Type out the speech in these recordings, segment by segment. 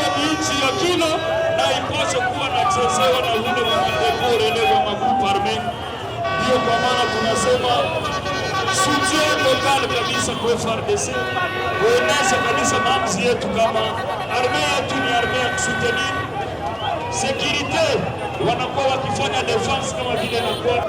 Kongo ni nchi ya kila na ipashe kuwa na chezewa na ule mwandekorele wa magrupu arme. Ndiyo kwa maana tunasema soutien local kabisa kwa FARDC, kuonesha kabisa nchi yetu kama arme yetu ni arme ya kusutenir sécurité, wanakuwa wakifanya defense kama vile nakuwa.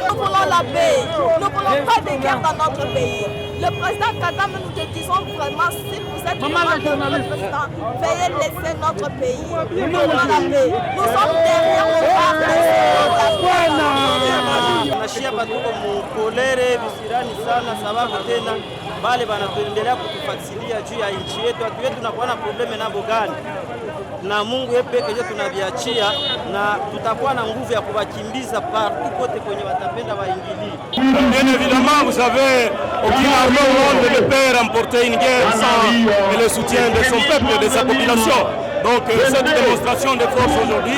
Nous voulons la paix, nous ne voulons pas de guerre dans notre pays. Le président Kagame, nous te disons vraiment, si vous êtes vraiment le président, veuillez laisser notre pays. Nous voulons la paix. Nous sommes derrière le Tunashia batuko mukolere visirani sana sababu tena bale banatuendelea kutufuatilia juu ya nchi yetu. Watu wetu tunakuwa na probleme nabo gani? Na Mungu yeye pekee ndio tunaviachia na tutakuwa na nguvu ya kuwakimbiza partout kote kwenye watapenda waingilie. Bien évidemment, vous savez, aucune armée au monde ne peut remporter une guerre sans le soutien de son peuple et de sa population. Donc cette démonstration de force aujourd'hui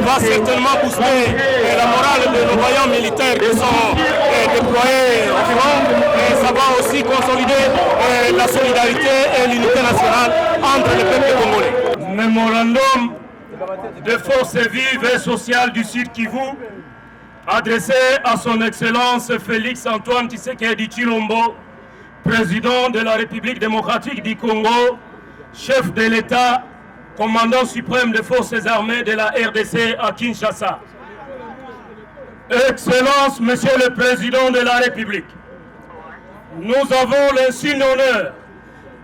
va certainement booster la morale de nos vaillants militaires qui sont déployés au front, et ça va aussi consolider la solidarité et l'unité nationale entre les peuples congolais. Mémorandum de force vive et sociale du Sud Kivu adressé à son Excellence Félix Antoine Tshisekedi Tshilombo, président de la République démocratique du Congo, chef de l'État, commandant suprême des forces armées de la RDC à Kinshasa. Excellence, Monsieur le Président de la République, nous avons l'insigne honneur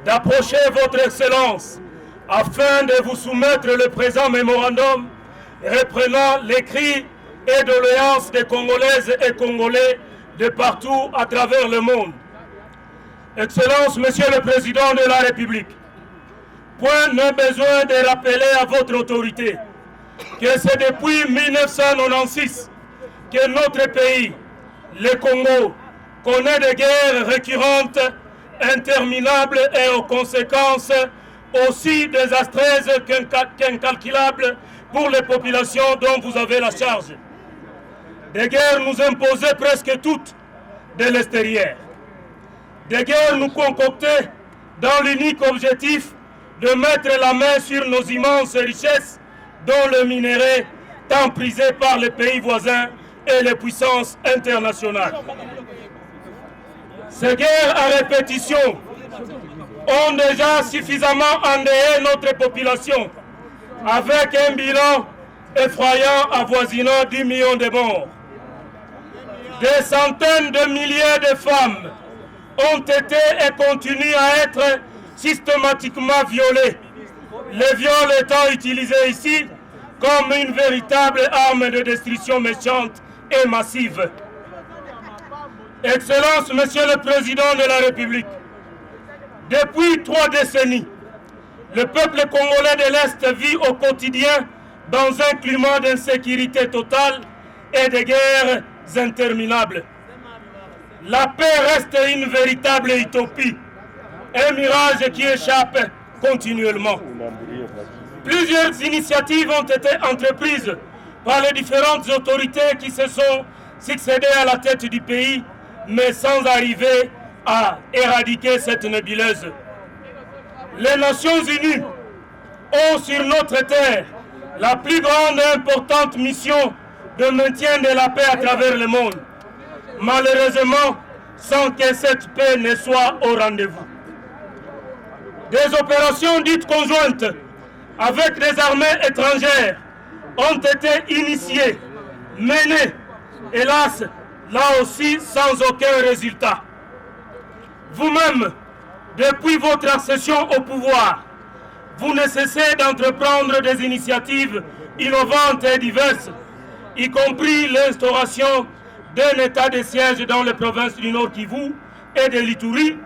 d'approcher Votre Excellence afin de vous soumettre le présent mémorandum reprenant les cris et doléances des Congolaises et Congolais de partout à travers le monde. Excellence, Monsieur le Président de la République, point n'a besoin de rappeler à votre autorité que c'est depuis 1996 que notre pays, le Congo, connaît des guerres récurrentes, interminables et aux conséquences aussi désastreuses qu'incalculables pour les populations dont vous avez la charge. Des guerres nous imposaient presque toutes de l'extérieur. Des guerres nous concoctaient dans l'unique objectif de mettre la main sur nos immenses richesses, dont le minerai, tant prisé par les pays voisins et les puissances internationales. Ces guerres à répétition ont déjà suffisamment endeuillé notre population, avec un bilan effrayant avoisinant 10 millions de morts. Des centaines de milliers de femmes ont été et continuent à être systématiquement violées, les viols étant utilisés ici comme une véritable arme de destruction méchante et massive. Excellence, Monsieur le Président de la République, depuis 3 décennies, le peuple congolais de l'Est vit au quotidien dans un climat d'insécurité totale et de guerres interminables. La paix reste une véritable utopie, un mirage qui échappe continuellement. Plusieurs initiatives ont été entreprises par les différentes autorités qui se sont succédées à la tête du pays, mais sans arriver à éradiquer cette nébuleuse. Les Nations Unies ont sur notre terre la plus grande et importante mission de maintien de la paix à travers le monde. Malheureusement, sans que cette paix ne soit au rendez-vous. Des opérations dites conjointes avec des armées étrangères ont été initiées, menées, hélas, là aussi sans aucun résultat. Vous-même, depuis votre accession au pouvoir, vous ne cessez d'entreprendre des initiatives innovantes et diverses, y compris l'instauration d'un état de siège dans les provinces du Nord Kivu et de l'Ituri,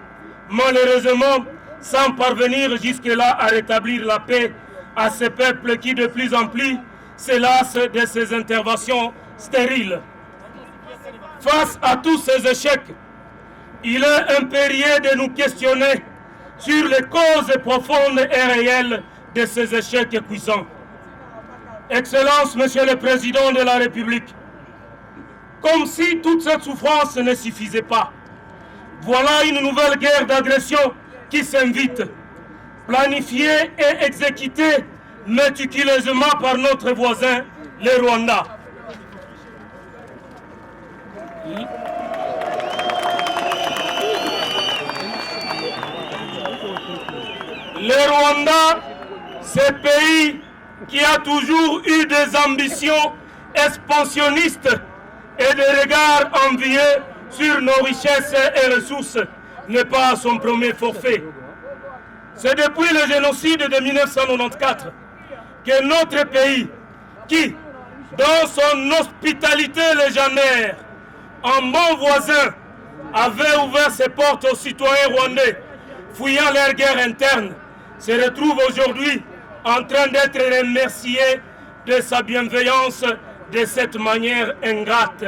malheureusement sans parvenir jusque-là à rétablir la paix à ces peuples qui de plus en plus se lassent de ces interventions stériles. Face à tous ces échecs, il est impérieux de nous questionner sur les causes profondes et réelles de ces échecs puissants. Excellence, Monsieur le Président de la République, comme si toute cette souffrance ne suffisait pas, Voilà une nouvelle guerre d'agression qui s'invite, planifiée et exécutée méticuleusement par notre voisin, le Rwanda. Le Rwanda, ce pays qui a toujours eu des ambitions expansionnistes et des regards envieux sur nos richesses et ressources, n'est pas à son premier forfait. C'est depuis le génocide de 1994 que notre pays, qui, dans son hospitalité légendaire, en bon voisin, avait ouvert ses portes aux citoyens rwandais, fuyant leur guerre interne, se retrouve aujourd'hui en train d'être remercié de sa bienveillance de cette manière ingrate.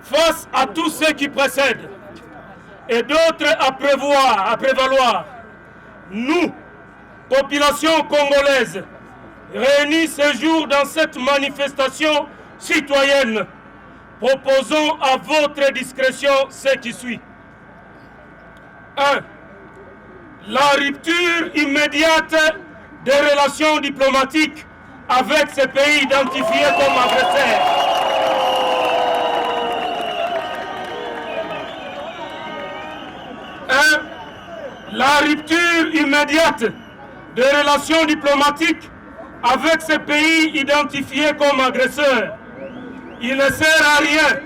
Face à tout ce qui précède et d'autres à prévaloir, nous, population congolaise, réunis ce jour dans cette manifestation citoyenne, proposons à votre discrétion ce qui suit. 1. La rupture immédiate des relations diplomatiques avec ces pays identifiés comme agresseurs. 1. La rupture immédiate des relations diplomatiques avec ces pays identifiés comme agresseurs. Il ne sert à rien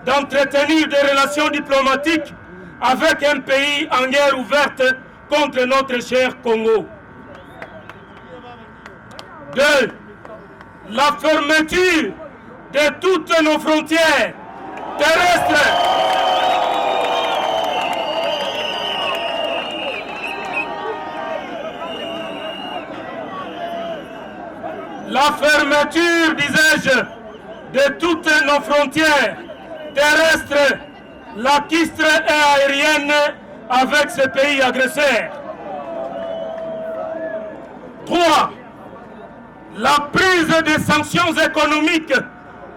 d'entretenir des relations diplomatiques avec un pays en guerre ouverte contre notre cher Congo. 2. La fermeture de toutes nos frontières terrestres. La fermeture, disais-je, de toutes nos frontières terrestres, lacustres et aériennes avec ces pays agresseurs. 3. La prise des sanctions économiques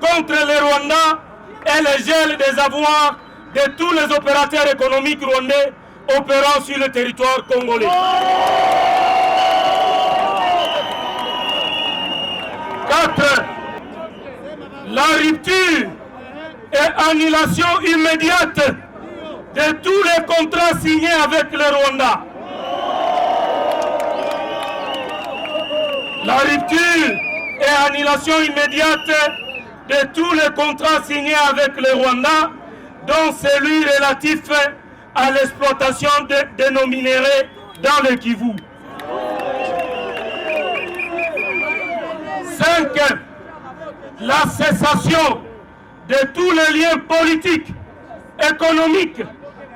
contre le Rwanda et le gel des avoirs de tous les opérateurs économiques rwandais opérant sur le territoire congolais. 4. La rupture et annulation immédiate de tous les contrats signés avec le Rwanda. La rupture et annulation immédiate de tous les contrats signés avec le Rwanda, dont celui relatif à l'exploitation de nos minéraux dans le Kivu. 5. La cessation de tous les liens politiques, économiques,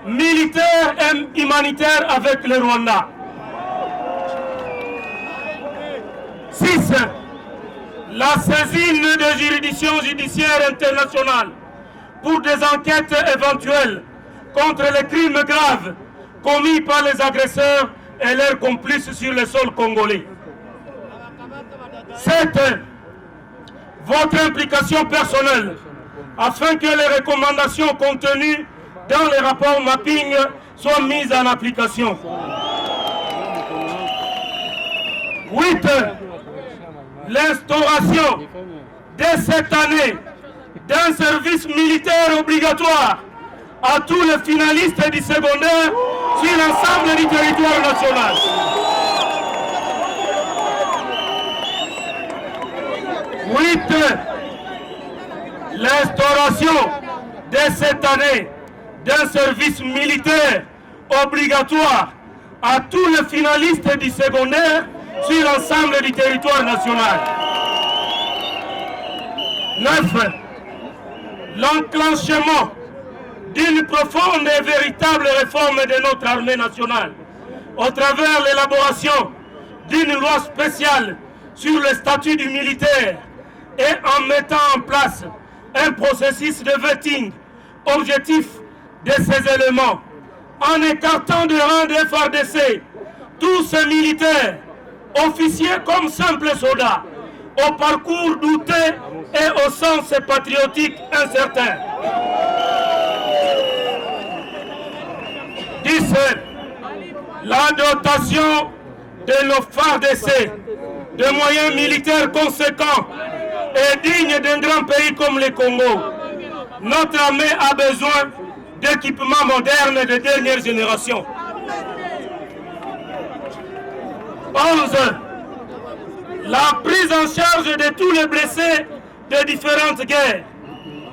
militaires et humanitaires avec le Rwanda. 6. La saisine des juridictions judiciaires internationales pour des enquêtes éventuelles contre les crimes graves commis par les agresseurs et leurs complices sur le sol congolais. 7. Votre implication personnelle afin que les recommandations contenues dans les rapports mapping soient mises en application. 8. L'instauration dès cette année d'un service militaire obligatoire à tous les finalistes du secondaire sur l'ensemble du territoire national. 8. L'instauration dès cette année d'un service militaire obligatoire à tous les finalistes du secondaire sur l'ensemble du territoire national. 9. L'enclenchement d'une profonde et véritable réforme de notre armée nationale au travers l'élaboration d'une loi spéciale sur le statut du militaire et en mettant en place un processus de vetting objectif de ces éléments, en écartant de rang des FARDC tous ces militaires, officiers comme simples soldats, au parcours douteux et au sens patriotique incertain. 10. La dotation de nos FARDC de moyens militaires conséquents et dignes d'un grand pays comme le Congo. Notre armée a besoin d'équipements modernes de dernière génération. 11. La prise en charge de tous les blessés de différentes guerres,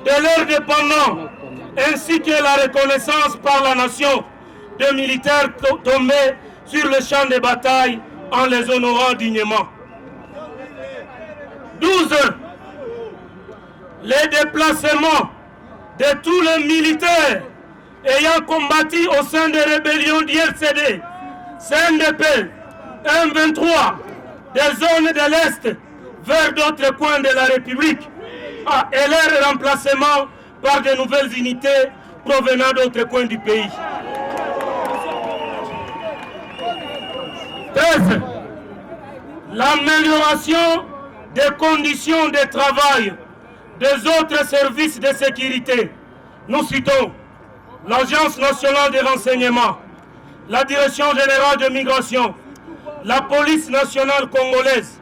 de leurs dépendants, ainsi que la reconnaissance par la nation de militaires tombés sur le champ de bataille en les honorant dignement. 12. Les déplacements de tous les militaires ayant combattu au sein des rébellions d'IRCD, CNDP, M23, des zones de l'Est vers d'autres coins de la République et leur remplacement par de nouvelles unités provenant d'autres coins du pays. 13. L'amélioration des conditions de travail des autres services de sécurité. Nous citons l'Agence nationale des renseignements, la Direction générale de migration, la police nationale congolaise,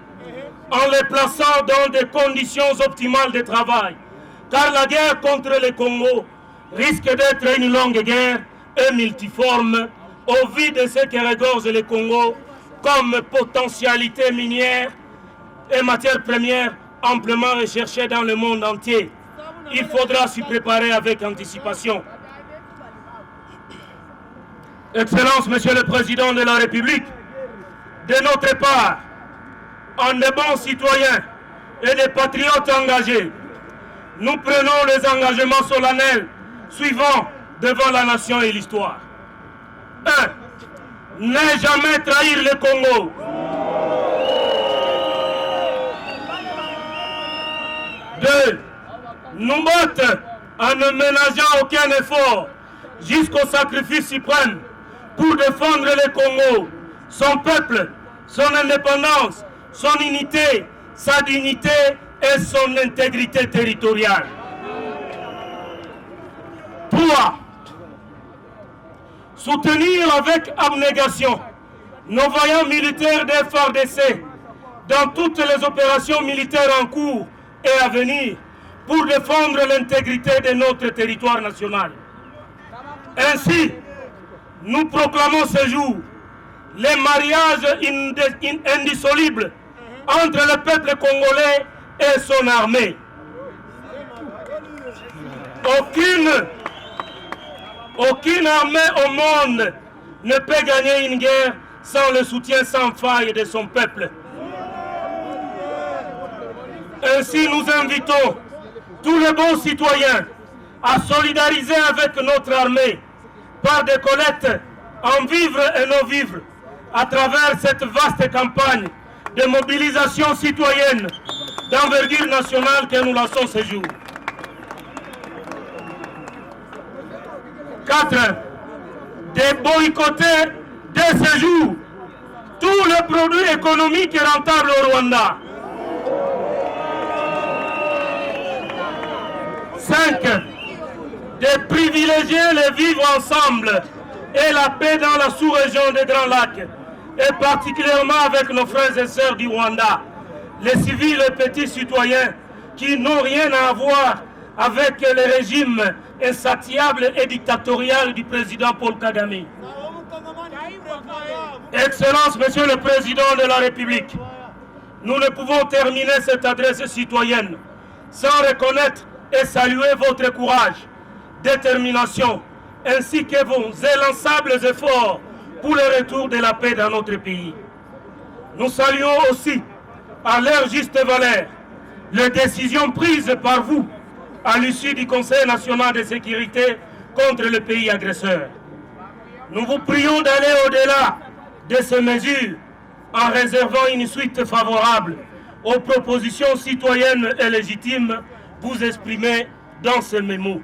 en les plaçant dans des conditions optimales de travail. Car la guerre contre le Congo risque d'être une longue guerre et multiforme au vu de ce que regorge le Congo comme potentialité minière et matières premières amplement recherchées dans le monde entier. Il faudra s'y préparer avec anticipation. Excellence, Monsieur le Président de la République, de notre part, en de bons citoyens et des patriotes engagés, nous prenons les engagements solennels suivants devant la nation et l'histoire. 1. Ne jamais trahir le Congo. 2. Nous battre en ne ménageant aucun effort jusqu'au sacrifice suprême pour défendre le Congo, son peuple, son indépendance, son unité, sa dignité et son intégrité territoriale. 3. Soutenir avec abnégation nos vaillants militaires des FARDC dans toutes les opérations militaires en cours et à venir pour défendre l'intégrité de notre territoire national. Ainsi, nous proclamons ce jour les mariages indissolubles entre le peuple congolais et son armée. Aucune armée au monde ne peut gagner une guerre sans le soutien sans faille de son peuple. Ainsi, nous invitons tous les bons citoyens à solidariser avec notre armée par des collectes en vivres et non-vivres à travers cette vaste campagne de mobilisation citoyenne d'envergure nationale que nous lançons ce jour. 4. De boycotter dès ce jour tous les produits économiques rentables au Rwanda. 5. De privilégier le vivre ensemble et la paix dans la sous-région des Grands Lacs, et particulièrement avec nos frères et sœurs du Rwanda, les civils et petits citoyens qui n'ont rien à voir avec le régime insatiable et dictatorial du président Paul Kagame. Excellence, Monsieur le Président de la République, nous ne pouvons terminer cette adresse citoyenne sans reconnaître et saluer votre courage, détermination, ainsi que vos élançables efforts pour le retour de la paix dans notre pays. Nous saluons aussi, à leur juste valeur, les décisions prises par vous à l'issue du Conseil national de sécurité contre le pays agresseur. Nous vous prions d'aller au-delà de ces mesures en réservant une suite favorable aux propositions citoyennes et légitimes vous exprimées dans ce mémo.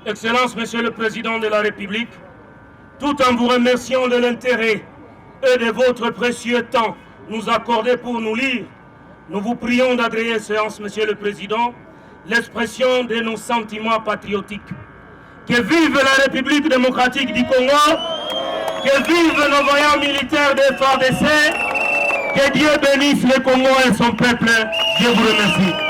Excellence, Monsieur le Président de la République, tout en vous remerciant de l'intérêt et de votre précieux temps nous accordé pour nous lire, nous vous prions d'agréer séance, Monsieur le Président, l'expression de nos sentiments patriotiques, Que vive la République démocratique du Congo. Que vivent nos voyants militaires de FARDC. Que Dieu bénisse le Congo et son peuple. Dieu vous remercie.